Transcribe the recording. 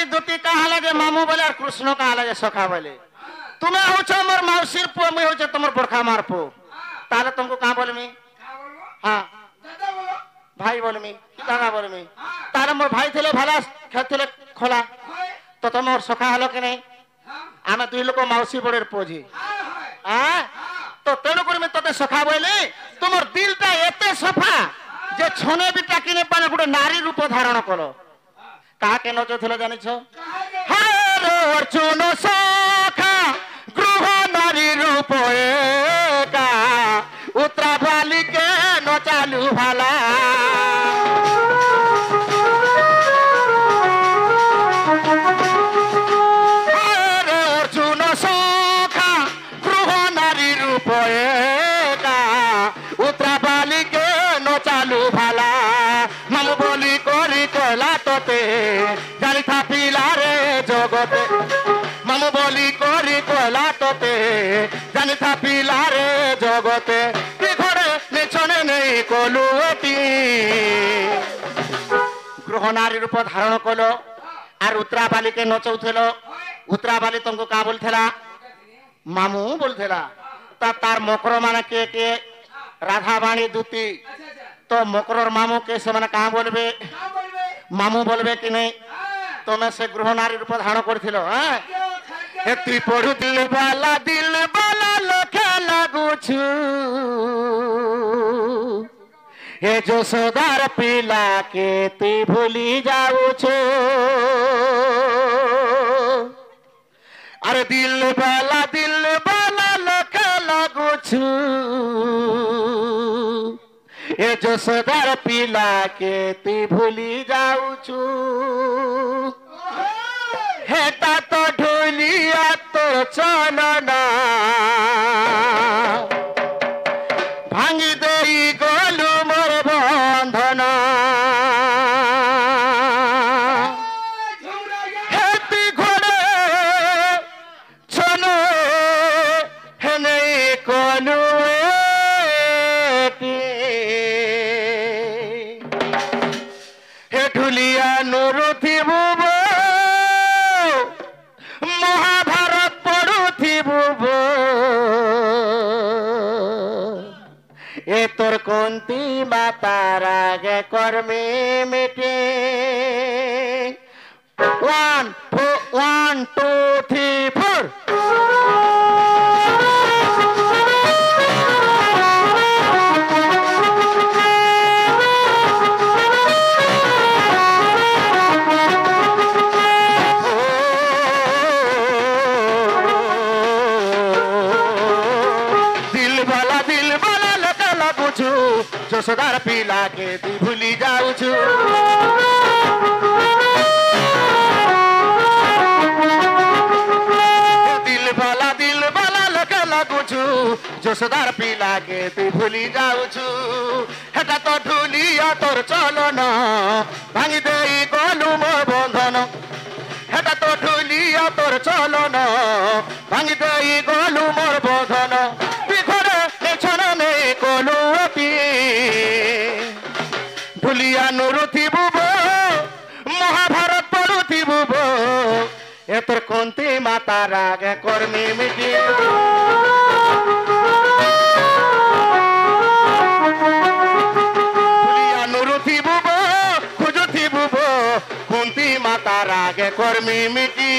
नारी दुती कहा लगे मामू बोले और कृष्ण कहा लगे सखा बोले तुम्हें होछ मोर मौसीर पो मैं होछ तुमर बड़खा मार पो ताले तुमको कहां बोलमी हां दादा बोलो भाई बोलमी कि दादा बोलमी तारे मोर भाई थिले भला खेथिले खोला होय तो तुमर सखा हलो कि नहीं हां आमे दुई लोक मौसी बड़ेर पोजी होय हां तो तेणु कर मैं तते सखा बोले तुमर दिलटा एते सफा जे छने बिटा किने पाने गुटे नारी रूप धारण करो कहा के नचुथिले जानिछो हारो अर्जुन सखा गृह नारी रूप एका उतरा बाली के नचालू भाला हारो अर्जुन सखा गृह नारी रूप एका उतरा बाली के नचालू भाला मामू बोली करी कहला तोते जानी था पिला रे जगते मामू बोली करी कहला तोते जानी था पिला रे जगते घरे निछने नहीं कलुटी गृह नारी रूप धारण कलो और उतरा बाली के नचौथिलो उतरा बाली तुमको का बोलथेला मामू बोलथेला तार मकर माने के राधा बाणी दूती अच्छा अच्छा तो मकर मामू के से माने कहां बोलबे का बोलबे मामू बोलबे कि नहीं हां तो मैं से गृह नारी रूप धारण करथिलो हां क्यों खाके एती पढ़ु दिल वाला लोके लागुछु ए जो सोदार पिला के ती भूली जाउछु अरे दिल वाला लोके लागुछु ए जो सोदार पिला के ती भूली जाउछु हेता तो ढोलिया तो चलना भांगी देई गोलू मोर बंधना झुमरा या हेती घोड़े चलो हे नहीं कोलू हे ढुलिया नुरुथी बुबो महाभारत पढ़ुथिबु ए तोर कुंती माता रागे कर्मी मिटे 1 2 3 4 जोसदार पिला के ती भूली जाउछु दिल वाला लगे लागुछु जोसदार पिला के ती भूली जाउछु हेटा तो ढुलिया तोर चलन भांगी देई गलु मो बंधन हेटा तो ढुलिया तोर चलन भांगी देई गलु मोर बंधन घरे नेछन नहीं कलुटी ढुलिया नुरुथी बुबो महाभारत पढ़ुथी बुबो ए तोर कुंती माता रागे कर्मी मिटी ढुलिया नुरुथी बुबो खुजुथी बुबो कुंती माता रागे कर्मी मिटी